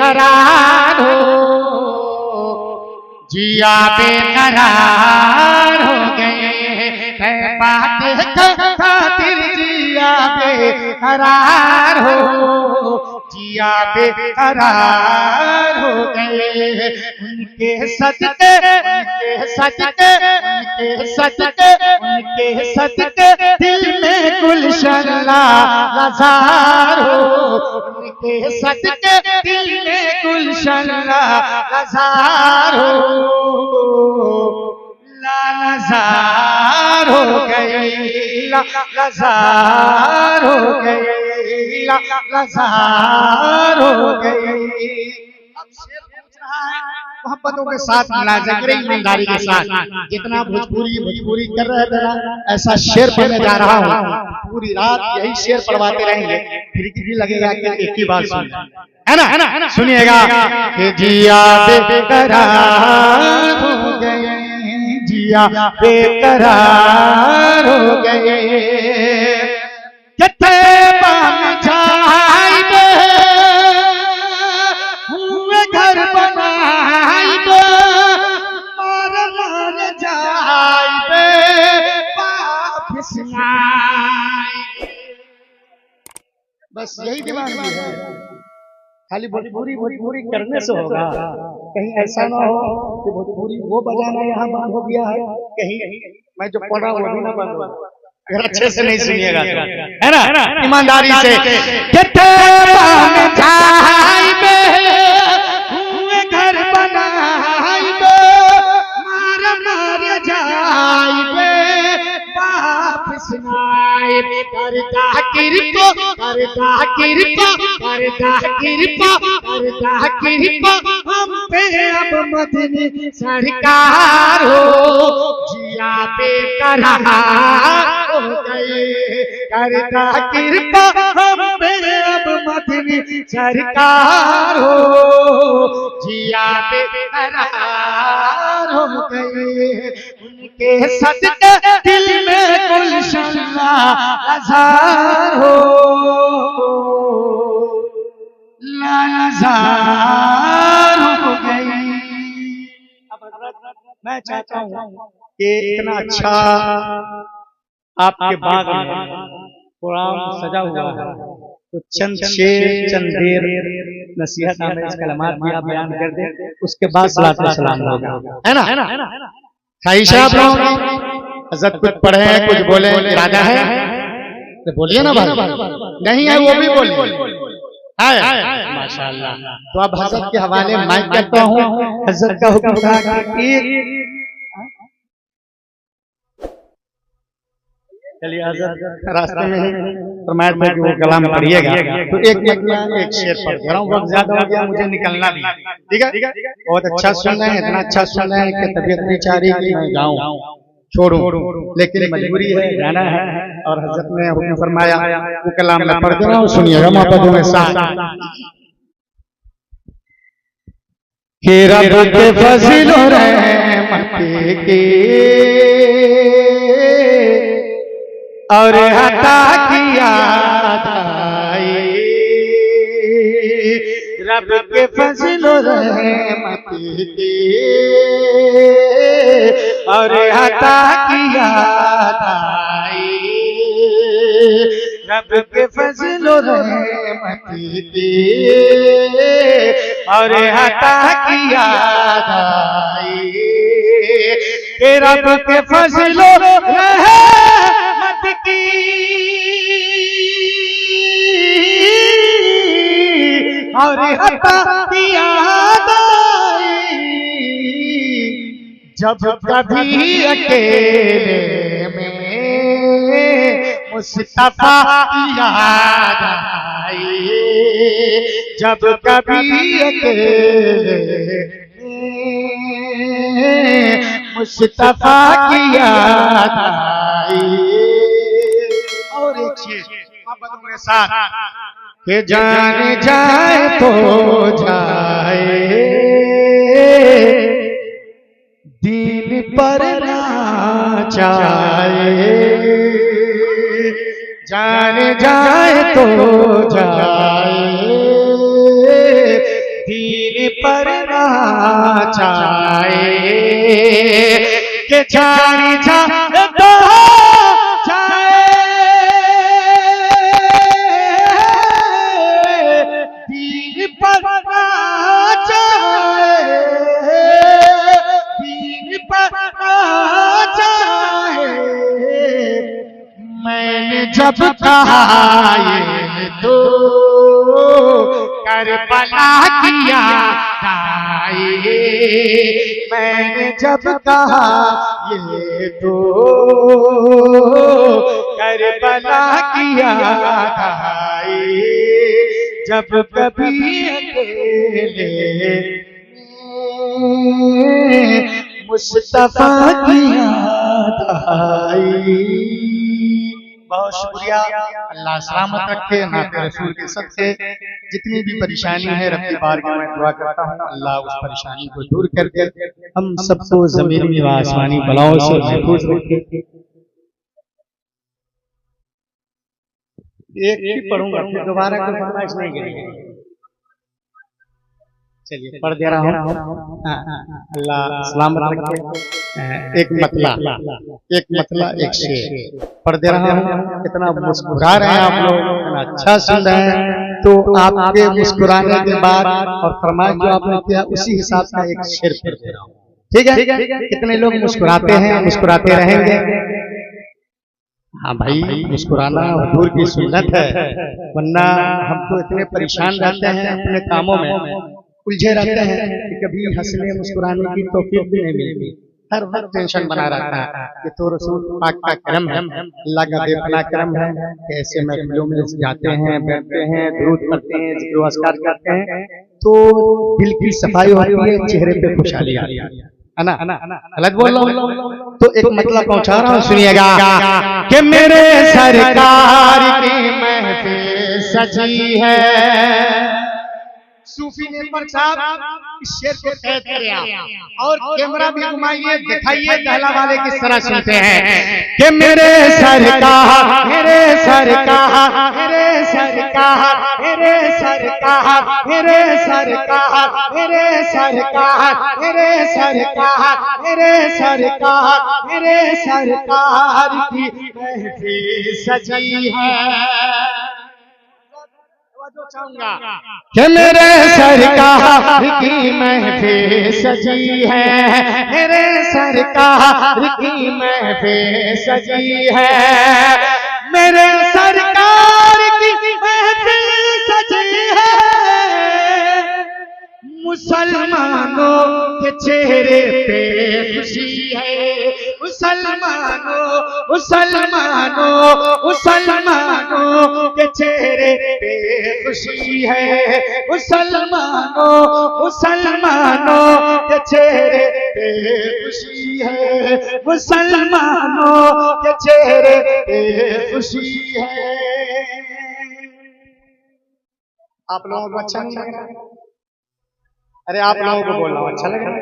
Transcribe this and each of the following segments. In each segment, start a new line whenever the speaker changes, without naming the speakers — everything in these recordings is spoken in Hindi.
बेकरार हो, जिया बेकरार हो गए है बात खातिर जिया बेकरार हो, जिया बेकरार हो गए उनके सदके उनके सदके उनके सदके उनके सदके दिल में गुलशन लाजार हो, उनके सदके दिल में गुलशन लाजार हो, लाजार हो गए लाजार हो गए लाजार हो गए। मोहब्बतों के साथ मुलाज़मत ईमानदारी के साथ जितना भोजपुरी कर रहे थे ऐसा शेर पढ़ने जा रहा हूँ, पूरी रात यही शेर पढ़वाते रहेंगे, फिर भी लगेगा कि एक ही बात सुन है ना सुनिएगा कि जिया बेकरार हो गए, जिया बेकरार हो गए किथे बन जाइबे हुए घर बनाइबे मार मार जाइबे वापस आइबे। बस यही दीवानगी है, खाली भोजपुरी करने से होगा, कहीं ऐसा ना हो कि भोजपुरी वो बजाना यहाँ बंद हो गया है, कहीं मैं जो पढ़ रहा हूँ वो भी ना बंद हो, अगर अच्छे से नहीं सुनिएगा तो है ना ईमानदारी से किथे बन जाइबे हुए घर बनाइबे मार मार जाइबे वापस आइबे करदा कृपा करदा कृपा करदा कृपा करदा कृपा हम पे अब मदनी सरकार हो, जिया बेकरार हो गए करदा कृपा हम पे अब मदनी सरकार हो, जिया बेकरार हो गए उनके सदके दिल में गुलशन लाजार हो, लाजार हो गई। मैं चाहता हूँ कि इतना अच्छा आपके बाग में कुरान सजा हुआ है तो चंद शेर चंद देर नसीहत आमेज कलमात भी आप बयान कर दें, उसके बाद सलात व सलाम होगा, है ना ख्वाहिश आप लोग हज़रत कुछ पढ़े हैं कुछ बोले इरादा है तो बोलिए ना भाई, नहीं है वो भी बोलिए माशाअल्लाह। तो अब हज़रत के हवाले माइक करता हूँ, हज़रत का हुक्म था कि चलिए हज़रत रास्ते में फरमाया था कि वो कलाम पढ़िएगा तो एक शेर पढ़ रहा हूँ, वक्त ज्यादा हो गया मुझे निकलना भी, ठीक है बहुत अच्छा सुन रहे हैं, इतना अच्छा सुन रहे हैं कि तबीयत नहीं चाह रही कि मैं गाऊं छोड़ूं, लेकिन मजबूरी है जाना है और हज़रत ने हुक्म फरमाया वो कलाम मैं पढ़ दे रहा हूँ, सुनिएगा मोहब्बतों के साथ। कि रब के फज़ल और रहमत के और अता की याद आई, रब के फज़ल और रहमत के और अता की याद आई, रब के फज़ल और रहमत के और अता की याद आई, रब के फज़ल और रहमत की और अता की याद आई, जब कभी अकेले में मुस्तफा की याद आई, जब कभी अकेले मुस्तफा की याद आई। और एक चीज मोहब्बत के साथ कि जान जाए तो जाए दीन पर ना चाहे, जान जाए तो जाए चाहे के जानी जाए तो चाहे दीन पर आ जाए, दीन पर आ जाए। मैंने जब कहा ये तो करबला की याद आई, मैंने जब कहा ये तो करबला की याद आई। जब कभी अकेले मुस्तफा की याद आई। बहुत शुक्रिया, अल्लाह सलामत रखे। नाते रसूल के सबसे जितनी भी परेशानी है रब्बी बारगाह में दुआ करता हूँ अल्लाह उस परेशानी को दूर करके हम सबको ज़मीनी व आसमानी बलाओं से महफूज रखे। एक ही पढ़ूंगा, फिर दोबारा कोई फरमाइश नहीं करेंगे। चलिए पढ़ दे रहा हूँ। अल्लाह सलामत रखे। एक मतला एक शेर पढ़ दे रहा हूँ। इतना मुस्कुरा रहे हैं आप लोग, इतना अच्छा सुन रहे हैं, तो आपके मुस्कुराने के बाद और फरमाइश जो आपने किया उसी हिसाब का एक शेर पढ़ दे रहा हूँ। ठीक है? कितने लोग मुस्कुराते हैं, मुस्कुराते रहेंगे? हाँ भाई, मुस्कुराना हुजूर की सुन्नत है, वरना हम तो इतने परेशान रहते हैं अपने कामों में, उलझे रहते हैं कि कभी हंसने मुस्कुराने की तौफीक भी नहीं मिलती। हर वक्त टेंशन बना रहता है। ये तो रसूल पाक का करम है, अल्लाह का बेपनाह करम है। ऐसे महफिलों में जाते हैं, बैठते हैं, दुरूद पढ़ते हैं, जिक्र व अस्कार करते हैं, तो दिल की सफाई होती है, चेहरे पे खुशहाली आती है ना? गलत बोल रहा हूँ तो एक मतलब पहुंचा रहा हूँ, सुनिएगा कि मेरे सरकार की महफिल सजी है। सूफी नेपर साहब इस शेर को कैद करे और कैमरा भी घुमाइए, दिखाइए दहला वाले किस तरह सुनते हैं कि मेरे सरकार, मेरे सरकार, मेरे सरकार, मेरे सरकार, मेरे सरकार, मेरे सरकार, मेरे सरकार, मेरे सरकार, मेरे सरकार की महफिल सजी है। कि मेरे सरकार की महफिल सजी है, मेरे सरकार की महफिल सजी है, मेरे सरकार की महफिल सजी है। मुसलमानों के चेहरे पे खुशी है, मुसलमानों, मुसलमानों, मुसलमानों के चेहरे पे खुशी है, मुसलमानों, मुसलमानों के चेहरे पे खुशी है, मुसलमानों के चेहरे पे खुशी है। आप लोगों को अच्छा नहीं लग रहा? अरे आप लोगों को बोल रहा हूँ, अच्छा लग रहा है?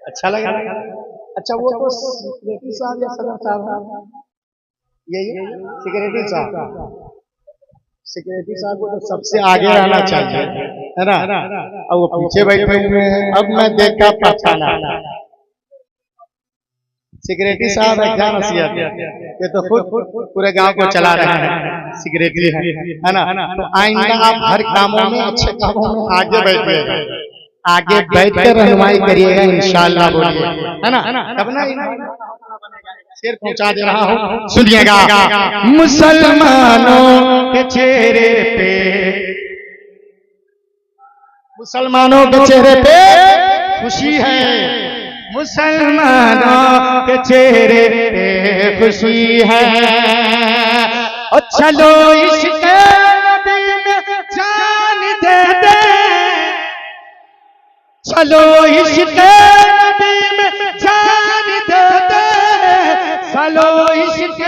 अच्छा लग रहा है? अच्छा, वो तो सेक्रेटरी साहब या सदर साहब, यही सेक्रेटरी साहब, सेक्रेटरी साहब को तो सबसे आगे रहना चाहिए, है ना? अब वो पीछे बैठे हुए हैं, अब मैं देखा पहचाना सेक्रेटरी साहब है, क्या नसीहत, ये तो खुद पूरे गांव को चला रहे हैं, सेक्रेटरी है ना? तो आइंदा आप हर कामों में, अच्छे कामों में आगे बैठिएगा, आगे बैठकर रहनुमाई करिएगा इंशाअल्लाह, बोलिए, है ना? तब ना शेर पहुंचा दे रहा हूँ, सुनिएगा। मुसलमानों के चेहरे पे, मुसलमानों के चेहरे पे खुशी है, मुसलमानों के चेहरे पे खुशी है। और चलो इश्क़ नबी में जान दे दे, चलो इश्क़ नबी में जान दे दे, चलो इश्क़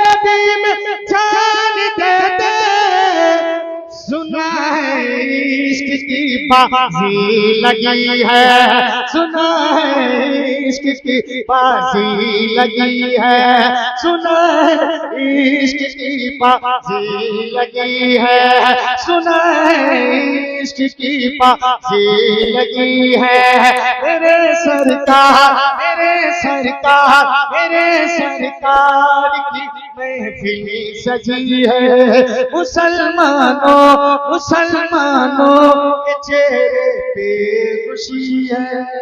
नबी में जान दे दे। सुना है इश्क़ की बाजी लगी है, सुना है इश्क की बाजी लगी है, सुना है इश्क की बाजी लगी है, सुना है इश्क की बाजी लगी है। मेरे सरकार मेरे सरकार मेरे सरकार की महफिल सजी है। मुसलमानों मुसलमानों के चेहरे पे खुशी है।